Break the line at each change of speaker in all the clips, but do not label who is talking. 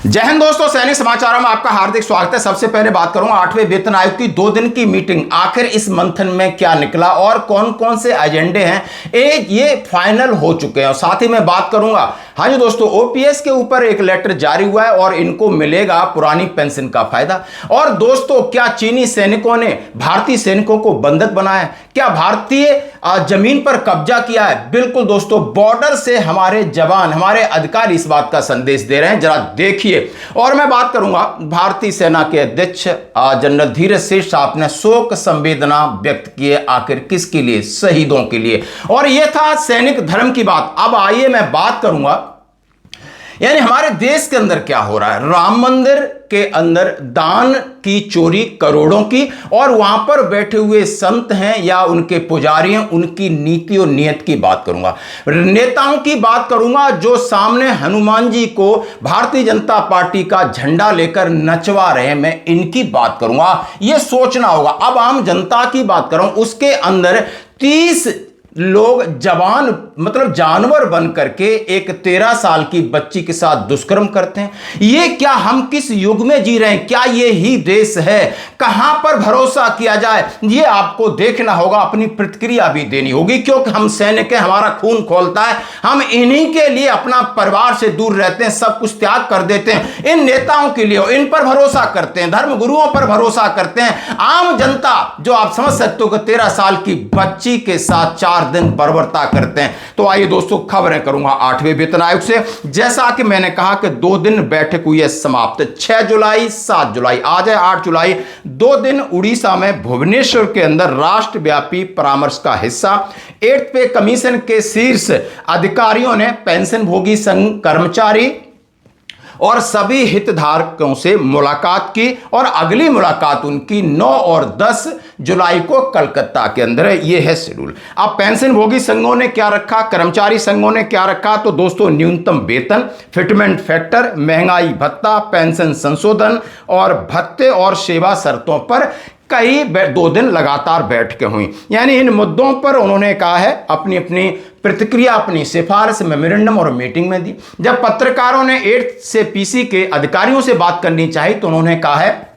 जय हिंद दोस्तों, सैनिक समाचारों में आपका हार्दिक स्वागत है। सबसे पहले बात करूंगा 8वें वेतन आयोग की 2 दिन की मीटिंग। आखिर इस मंथन में क्या निकला और कौन कौन से एजेंडे हैं ये फाइनल हो चुके हैं। और साथ ही मैं बात करूंगा, हाँ जी दोस्तों, ओपीएस के ऊपर एक लेटर जारी हुआ है और इनको मिलेगा पुरानी पेंशन का फायदा। और दोस्तों, क्या चीनी सैनिकों ने भारतीय सैनिकों को बंधक बनाया? क्या भारतीय जमीन पर कब्जा किया है? बिल्कुल दोस्तों, बॉर्डर से हमारे जवान, हमारे अधिकारी इस बात का संदेश दे रहे हैं, जरा देखिए। और मैं बात करूंगा, भारतीय सेना के अध्यक्ष जनरल धीरज शेष साहब ने शोक संवेदना व्यक्त की है। आखिर किसके लिए? शहीदों के लिए। और यह था सैनिक धर्म की बात। अब आइए मैं बात करूंगा, यानी हमारे देश के अंदर क्या हो रहा है। राम मंदिर के अंदर दान की चोरी करोड़ों की, और वहां पर बैठे हुए संत हैं या उनके पुजारी हैं, उनकी नीति और नियत की बात करूंगा। नेताओं की बात करूंगा जो सामने हनुमान जी को भारतीय जनता पार्टी का झंडा लेकर नचवा रहे हैं, मैं इनकी बात करूंगा। यह सोचना होगा। अब आम जनता की बात करूं, उसके अंदर 30 लोग जवान मतलब जानवर बन करके एक 13 साल की बच्ची के साथ दुष्कर्म करते हैं। ये क्या, हम किस युग में जी रहे हैं? क्या ये ही देश है? कहां पर भरोसा किया जाए, ये आपको देखना होगा, अपनी प्रतिक्रिया भी देनी होगी, क्योंकि हम सैनिक हैं, हमारा खून खोलता है। हम इन्हीं के लिए अपना परिवार से दूर रहते हैं, सब कुछ त्याग कर देते हैं इन नेताओं के लिए। इन पर भरोसा करते हैं, धर्म गुरुओं पर भरोसा करते हैं। आम जनता, जो आप समझ सकते हो कि 13 साल की बच्ची के साथ 4 दिन बर्बरता करते हैं। तो आइए दोस्तों, खबरें करूंगा 8वें वेतन आयोग से। जैसा कि मैंने कहा कि 2 दिन बैठक हुई है समाप्त, 6 जुलाई 7 जुलाई, आज है 8 जुलाई। 2 दिन उड़ीसा में भुवनेश्वर के अंदर राष्ट्रव्यापी परामर्श का हिस्सा 8th पे कमीशन के शीर्ष अधिकारियों ने पेंशन भोगी संघ, कर्मचारी और सभी हितधारकों से मुलाकात की। और अगली मुलाकात उनकी 9 और 10 जुलाई को कलकत्ता के अंदर है। यह है शेड्यूल। अब पेंशन भोगी संघों ने क्या रखा, कर्मचारी संघों ने क्या रखा? तो दोस्तों, न्यूनतम वेतन, फिटमेंट फैक्टर, महंगाई भत्ता, पेंशन संशोधन और भत्ते और सेवा शर्तों पर कई 2 दिन लगातार बैठकें हुई। यानी इन मुद्दों पर उन्होंने कहा है अपनी अपनी प्रतिक्रिया, अपनी सिफारिश मेमोरेंडम और मीटिंग में दी। जब पत्रकारों ने 8 से पीसी के अधिकारियों से बात करनी चाहिए तो उन्होंने कहा है,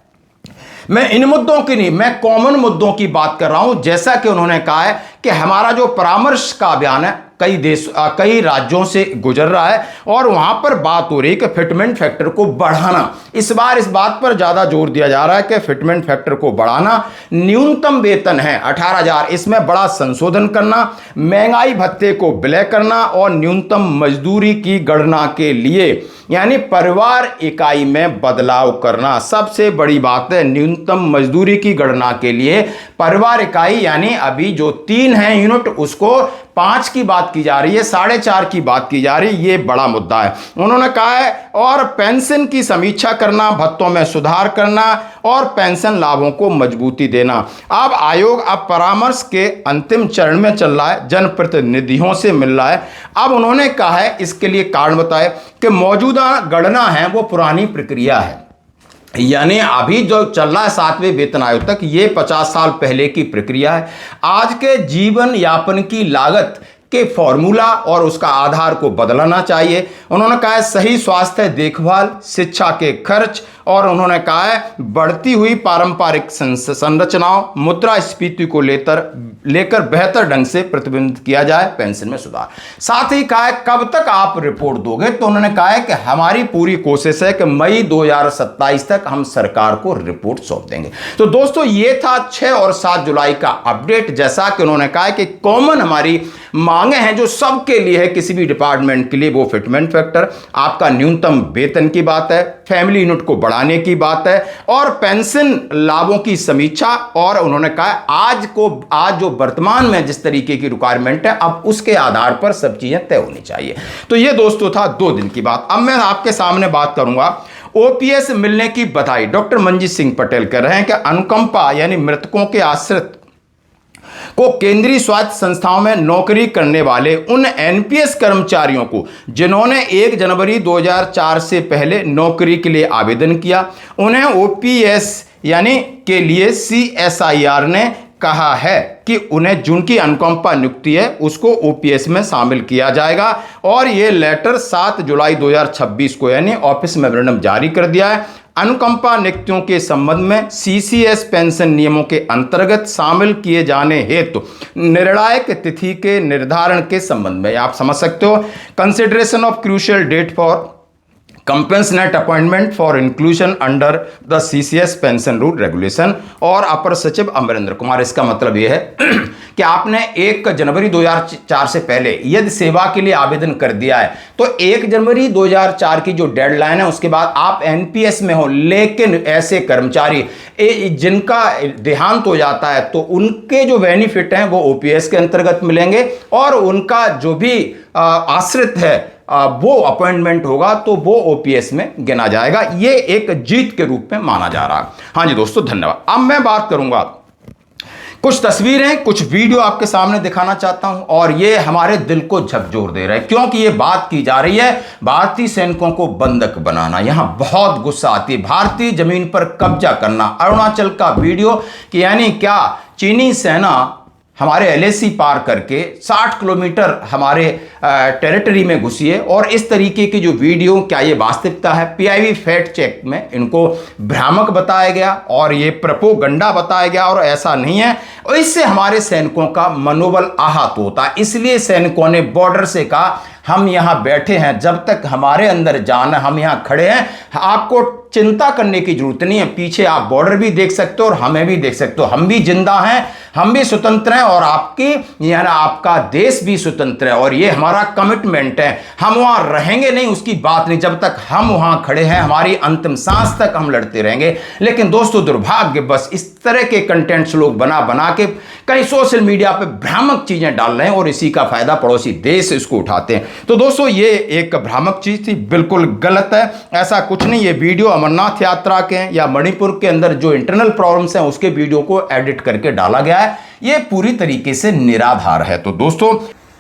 मैं इन मुद्दों की नहीं, मैं कॉमन मुद्दों की बात कर रहा हूं। जैसा कि उन्होंने कहा है कि हमारा जो परामर्श का अभियान है कई राज्यों से गुजर रहा है और वहां पर बात हो रही है कि फिटमेंट फैक्टर को बढ़ाना। इस बार इस बात पर ज्यादा जोर दिया जा रहा है कि फिटमेंट फैक्टर को बढ़ाना, न्यूनतम वेतन है 18,000, इसमें बड़ा संशोधन करना, महंगाई भत्ते को विलय करना और न्यूनतम मजदूरी की गणना के लिए यानी परिवार इकाई में बदलाव करना। सबसे बड़ी बात है, न्यूनतम मजदूरी की गणना के लिए परिवार इकाई यानी अभी जो 3 है यूनिट, उसको 5 की बात की जा रही है, 4.5 की बात की जा रही है। ये बड़ा मुद्दा है, उन्होंने कहा है। और पेंशन की समीक्षा करना, भत्तों में सुधार करना और पेंशन लाभों को मजबूती देना। अब आयोग अब परामर्श के अंतिम चरण में चल रहा है, जनप्रतिनिधियों से मिल रहा है। अब उन्होंने कहा है, इसके लिए कारण बताए कि मौजूदा गणना है वो पुरानी प्रक्रिया है। यानी अभी जो चल रहा है 7वें वेतन आयोग तक, ये 50 साल पहले की प्रक्रिया है। आज के जीवन यापन की लागत के फॉर्मूला और उसका आधार को बदलना चाहिए। उन्होंने कहा है सही स्वास्थ्य देखभाल, शिक्षा के खर्च, और उन्होंने कहा है बढ़ती हुई पारंपरिक संरचनाओं, मुद्रास्फीति को लेकर बेहतर ढंग से प्रतिबिंबित किया जाए, पेंशन में सुधार। साथ ही कहा है कब तक आप रिपोर्ट दोगे? तो उन्होंने कहा है कि हमारी पूरी कोशिश है कि मई 2027 तक हम सरकार को रिपोर्ट सौंप देंगे। तो दोस्तों, ये था 6 और 7 जुलाई का अपडेट। जैसा कि उन्होंने कहा है कि कॉमन हमारी मांगे हैं जो सबके लिए है, किसी भी डिपार्टमेंट के लिए, वो फिटमेंट फैक्टर, आपका न्यूनतम वेतन की बात है, फैमिली यूनिट को बढ़ाने की बात है और पेंशन लाभों की समीक्षा। और उन्होंने कहा आज जो वर्तमान में जिस तरीके की रिक्वायरमेंट है, अब उसके आधार पर सब चीजें तय होनी चाहिए। तो ये दोस्तों था 2 दिन की बात। अब मैं आपके सामने बात करूंगा ओपीएस मिलने की बधाई। डॉक्टर मंजीत सिंह पटेल कह रहे हैं कि अनुकंपा यानी मृतकों के आश्रित को केंद्रीय स्वायत्त संस्थाओं में नौकरी करने वाले उन एनपीएस कर्मचारियों को जिन्होंने 1 जनवरी 2004 से पहले नौकरी के लिए आवेदन किया, उन्हें ओपीएस यानी के लिए सीएसआईआर ने कहा है कि उन्हें जिनकी अनुकंपा नियुक्ति है उसको ओपीएस में शामिल किया जाएगा और ये लेटर 7 जुलाई 2026 को यानी ऑफिस मेमोरेंडम जारी कर दिया है। अनुकंपा नियुक्तियों के संबंध में सीसीएस पेंशन नियमों के अंतर्गत शामिल किए जाने हेतु निर्णायक तिथि के निर्धारण के संबंध में आप समझ सकते हो। Consideration of crucial date for compassionate appointment for inclusion under the CCS pension rule regulation और अपर सचिव अमरेंद्र कुमार। इसका मतलब यह है कि आपने 1 जनवरी 2004 से पहले यदि सेवा के लिए आवेदन कर दिया है तो 1 जनवरी 2004 की जो डेडलाइन है उसके बाद आप एनपीएस में हो, लेकिन ऐसे कर्मचारी जिनका देहांत हो जाता है तो उनके जो बेनिफिट हैं वो ओपीएस के अंतर्गत मिलेंगे और उनका जो भी आश्रित है वो अपॉइंटमेंट होगा तो वो ओपीएस में गिना जाएगा। ये एक जीत के रूप में माना जा रहा है। हाँ जी दोस्तों, धन्यवाद। अब मैं बात करूंगा, कुछ तस्वीरें कुछ वीडियो आपके सामने दिखाना चाहता हूं और ये हमारे दिल को झकझोर दे रहा है क्योंकि ये बात की जा रही है भारतीय सैनिकों को बंधक बनाना। यहां बहुत गुस्सा आती है, भारतीय जमीन पर कब्जा करना। अरुणाचल का वीडियो कि यानी क्या चीनी सेना हमारे एलएसी पार करके 60 किलोमीटर हमारे टेरिटरी में घुसी है और इस तरीके की जो वीडियो, क्या ये वास्तविकता है? पीआईबी फैक्ट चेक में इनको भ्रामक बताया गया और ये प्रोपोगंडा बताया गया और ऐसा नहीं है। और इससे हमारे सैनिकों का मनोबल आहत होता है। इसलिए सैनिकों ने बॉर्डर से कहा हम यहां बैठे हैं, जब तक हमारे अंदर जान है हम यहां खड़े हैं, आपको चिंता करने की जरूरत नहीं है। पीछे आप बॉर्डर भी देख सकते हो और हमें भी देख सकते हो, हम भी जिंदा हैं, हम भी स्वतंत्र हैं और आपकी यानी आपका देश भी स्वतंत्र है और ये हमारा कमिटमेंट है। हम वहां रहेंगे नहीं उसकी बात नहीं, जब तक हम वहां खड़े हैं हमारी अंतिम सांस तक हम लड़ते रहेंगे। लेकिन दोस्तों दुर्भाग्य बस इस तरह के कंटेंट्स लोग बना बना के कई सोशल मीडिया पे भ्रामक चीजें डाल रहे हैं और इसी का फायदा पड़ोसी देश इसको उठाते हैं। तो दोस्तों ये एक भ्रामक चीज थी, बिल्कुल गलत है, ऐसा कुछ नहीं। ये वीडियो अमरनाथ यात्रा के हैं या मणिपुर के अंदर जो इंटरनल प्रॉब्लम्स हैं उसके वीडियो को एडिट करके डाला गया है। ये पूरी तरीके से निराधार है। तो दोस्तों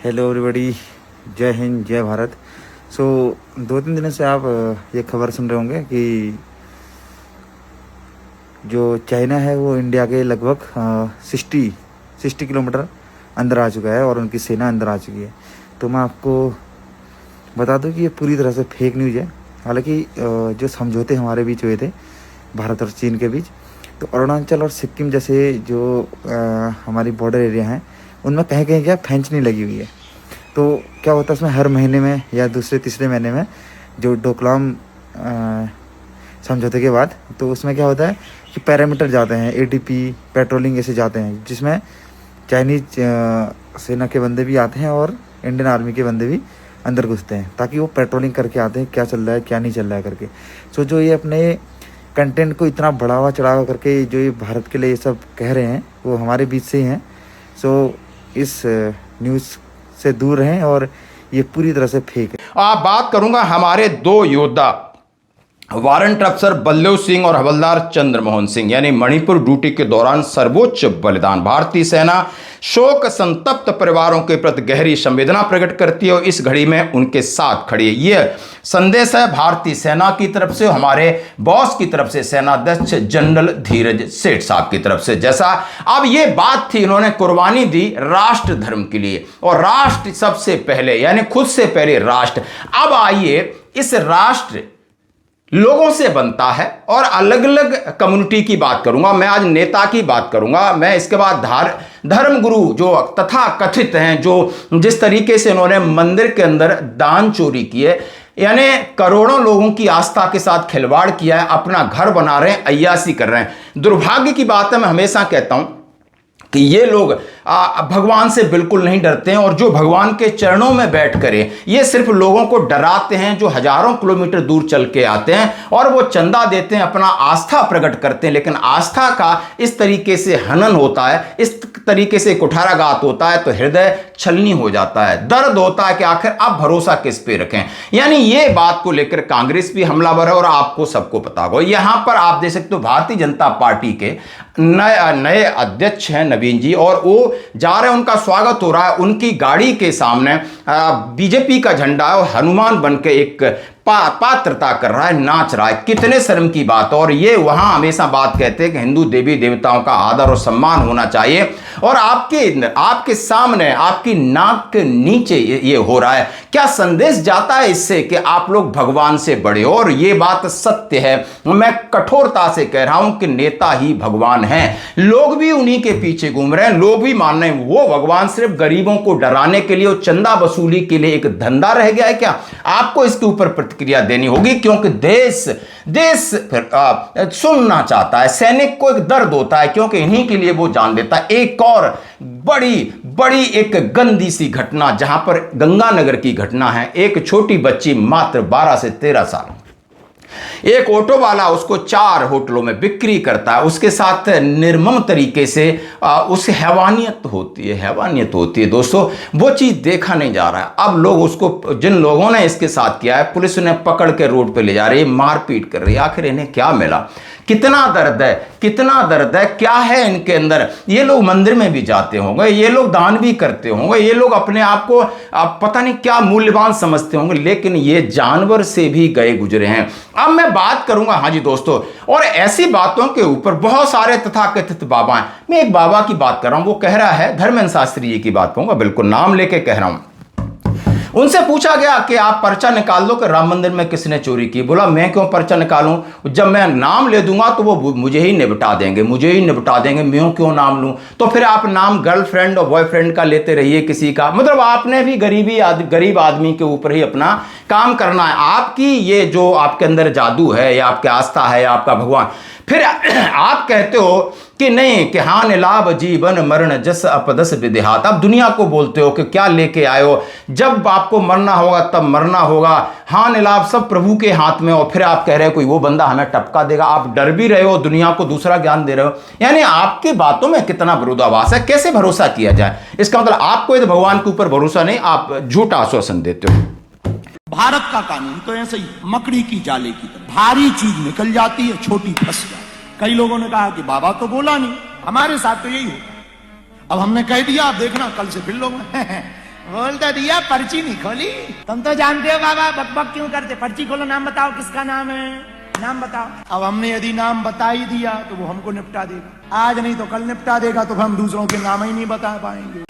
हेलो एवरीबॉडी, जय हिंद जय भारत। सो 2-3 दिनों से आप ये खबर सुन रहे होंगे कि जो चाइना है वो इंडिया के लगभग 60 किलोमीटर अंदर आ चुका है और उनकी सेना अंदर आ चुकी है। तो मैं आपको बता दूं कि ये पूरी तरह से फेक न्यूज़ है। हालांकि जो समझौते हमारे बीच हुए थे भारत और चीन के बीच, तो अरुणाचल और सिक्किम जैसे जो हमारी बॉर्डर एरिया हैं उनमें कहीं कहीं क्या फेंच नहीं लगी हुई है। तो क्या होता है उसमें हर महीने में या दूसरे तीसरे महीने में जो डोकलाम समझौते के बाद, तो उसमें क्या होता है कि पैरामीटर जाते हैं, एटीपी पेट्रोलिंग ऐसे जाते हैं जिसमें चाइनीज सेना के बंदे भी आते हैं और इंडियन आर्मी के बंदे भी अंदर घुसते हैं ताकि वो पेट्रोलिंग करके आते हैं क्या चल रहा है क्या नहीं चल रहा है करके। सो जो ये अपने कंटेंट को इतना बढ़ावा चढ़ावा करके जो ये भारत के लिए ये सब कह रहे हैं वो हमारे बीच से ही हैं। सो इस न्यूज़ से दूर रहें और ये पूरी तरह से फेक है।
आप बात करूंगा हमारे 2 योद्धा वारंट अफसर बल्लभ सिंह और हवलदार चंद्रमोहन सिंह, यानी मणिपुर ड्यूटी के दौरान सर्वोच्च बलिदान। भारतीय सेना शोक संतप्त परिवारों के प्रति गहरी संवेदना प्रकट करती है और इस घड़ी में उनके साथ खड़ी है। यह संदेश है भारतीय सेना की तरफ से, हमारे बॉस की तरफ से, सेनाध्यक्ष जनरल धीरज सेठ साहब की तरफ से। जैसा अब ये बात थी, इन्होंने कुर्बानी दी राष्ट्र धर्म के लिए और राष्ट्र सबसे पहले, यानी खुद से पहले राष्ट्र। अब आइए, इस राष्ट्र लोगों से बनता है और अलग अलग कम्युनिटी की बात करूंगा मैं, आज नेता की बात करूंगा मैं, इसके बाद धर्म गुरु जो तथा कथित हैं, जो जिस तरीके से इन्होंने मंदिर के अंदर दान चोरी किए, यानी करोड़ों लोगों की आस्था के साथ खिलवाड़ किया है, अपना घर बना रहे हैं, अय्यासी कर रहे हैं। दुर्भाग्य की बात है, मैं हमेशा कहता हूं कि ये लोग भगवान से बिल्कुल नहीं डरते हैं और जो भगवान के चरणों में बैठ कर ये सिर्फ लोगों को डराते हैं जो हजारों किलोमीटर दूर चल के आते हैं और वो चंदा देते हैं, अपना आस्था प्रकट करते हैं। लेकिन आस्था का इस तरीके से हनन होता है, इस तरीके से कुठाराघात होता है तो हृदय छलनी हो जाता है, दर्द होता है कि आखिर आप भरोसा किस पे रखें। यानी ये बात को लेकर कांग्रेस भी हमलावर है और आपको सबको पता होगा। यहां पर आप देख सकते हो भारतीय जनता पार्टी के नए अध्यक्ष हैं नवीन जी, और वो जा रहे हैं, उनका स्वागत हो रहा है। उनकी गाड़ी के सामने बीजेपी का झंडा है और हनुमान बन के एक पात्रता कर रहा है, नाच रहा है। कितने शर्म की बात। और ये वहां हमेशा बात कहते हैं कि हिंदू देवी देवताओं का आदर और सम्मान होना चाहिए, और आपके सामने आपकी नाक के नीचे ये हो रहा है। क्या संदेश जाता है इससे कि आप लोग भगवान से बड़े हो? और ये बात सत्य है, मैं कठोरता से कह रहा हूं कि नेता ही भगवान हैं। लोग भी उन्हीं के पीछे घूम रहे हैं, लोग भी मान रहे हैं वो भगवान सिर्फ गरीबों को डराने के लिए और चंदा वसूली के लिए एक धंधा रह गया है क्या? आपको इसके ऊपर प्रतिक्रिया देनी होगी, क्योंकि देश सुनना चाहता है। सैनिक को एक दर्द होता है, क्योंकि इन्हीं के लिए वो जान देता है। एक और बड़ी एक गंदी सी घटना, जहां पर गंगानगर की घटना है। एक छोटी बच्ची मात्र 12 से 13 साल, एक ऑटो वाला उसको 4 होटलों में बिक्री करता है, उसके साथ निर्मम तरीके से उस हैवानियत होती है दोस्तों। वो चीज देखा नहीं जा रहा है। अब लोग उसको, जिन लोगों ने इसके साथ किया है, पुलिस उन्हें पकड़ के रोड पे ले जा रही है, मारपीट कर रही है। आखिर इन्हें क्या मिला? कितना दर्द है, क्या है इनके अंदर? ये लोग मंदिर में भी जाते होंगे, ये लोग दान भी करते होंगे, ये लोग अपने आप को पता नहीं क्या मूल्यवान समझते होंगे, लेकिन ये जानवर से भी गए गुजरे हैं। अब मैं बात करूंगा, हाँ जी दोस्तों, और ऐसी बातों के ऊपर बहुत सारे तथाकथित बाबा हैं। मैं एक बाबा की बात कर रहा हूं, वो कह रहा है, धर्मेंद्र शास्त्री जी की बात कहूंगा, बिल्कुल नाम लेके कह रहा हूं। उनसे पूछा गया कि आप पर्चा निकाल दो कि राम मंदिर में किसने चोरी की। बोला मैं क्यों पर्चा निकालूं, जब मैं नाम ले दूंगा तो वो मुझे ही निपटा देंगे, मैं क्यों नाम लूं? तो फिर आप नाम गर्लफ्रेंड और बॉयफ्रेंड का लेते रहिए किसी का। मतलब आपने भी गरीब आदमी के ऊपर ही अपना काम करना है। आपकी ये जो आपके अंदर जादू है, या आपकी आस्था है, या आपका भगवान, फिर आप कहते हो कि नहीं, कि हान लाभ जीवन मरण जस अपदस विदेहात। आप दुनिया को बोलते हो कि क्या लेके आए हो, जब आपको मरना होगा तब मरना होगा, हान लाभ सब प्रभु के हाथ में। और फिर आप कह रहे हो कोई वो बंदा हमें टपका देगा। आप डर भी रहे हो, दुनिया को दूसरा ज्ञान दे रहे हो। यानी आपकी बातों में कितना विरोधाभास है, कैसे भरोसा किया जाए? इसका मतलब आपको यदि भगवान के ऊपर भरोसा नहीं, आप झूठा आश्वासन देते हो।
भारत का कानून तो ऐसे ही मकड़ी की जाले की तरह, भारी चीज निकल जाती है, छोटी फंस जाती है। कई लोगों ने कहा कि बाबा तो बोला नहीं, हमारे साथ तो यही होता। अब हमने कह दिया, अब देखना कल से फिर लोग बोल तो दिया, पर्ची नहीं खोली। तुम तो जानते हो बाबा बकबक क्यों करते, पर्ची खोलो, नाम बताओ किसका नाम है, नाम बताओ। अब हमने यदि नाम बता ही दिया तो वो हमको निपटा देगा, आज नहीं तो कल निपटा देगा, तो हम दूसरों के नाम ही नहीं बता पाएंगे।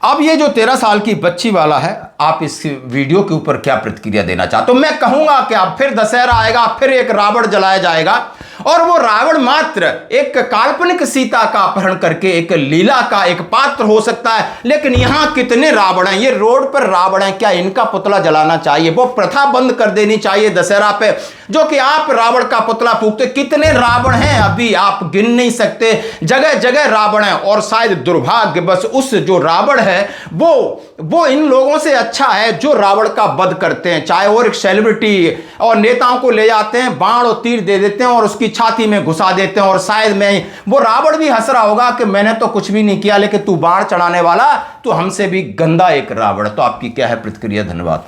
अब ये जो 13 साल की बच्ची वाला है, आप इस वीडियो के ऊपर क्या प्रतिक्रिया देना चाहते हो? मैं कहूंगा कि अब फिर दशहरा आएगा, फिर एक रावण जलाया जाएगा, और वो रावण मात्र एक काल्पनिक सीता का अपहरण करके एक लीला का एक पात्र हो सकता है। लेकिन यहां कितने रावण हैं, ये रोड पर रावण हैं, क्या इनका पुतला जलाना चाहिए? वो प्रथा बंद कर देनी चाहिए दशहरा पे, जो कि आप रावण का पुतला फूंकते। कितने रावण हैं अभी आप गिन नहीं सकते, जगह जगह रावण है। और शायद दुर्भाग्य बस उस जो रावण है वो इन लोगों से अच्छा है जो रावण का वध करते हैं। चाहे वो एक सेलिब्रिटी और नेताओं को ले जाते हैं, बाण और तीर दे देते हैं और उसकी छाती में घुसा देते हैं, और शायद वो रावण भी हंस रहा होगा कि मैंने तो कुछ भी नहीं किया, लेकिन तू बाण चढ़ाने वाला, तू हमसे भी गंदा एक रावण। तो आपकी क्या है प्रतिक्रिया? धन्यवाद।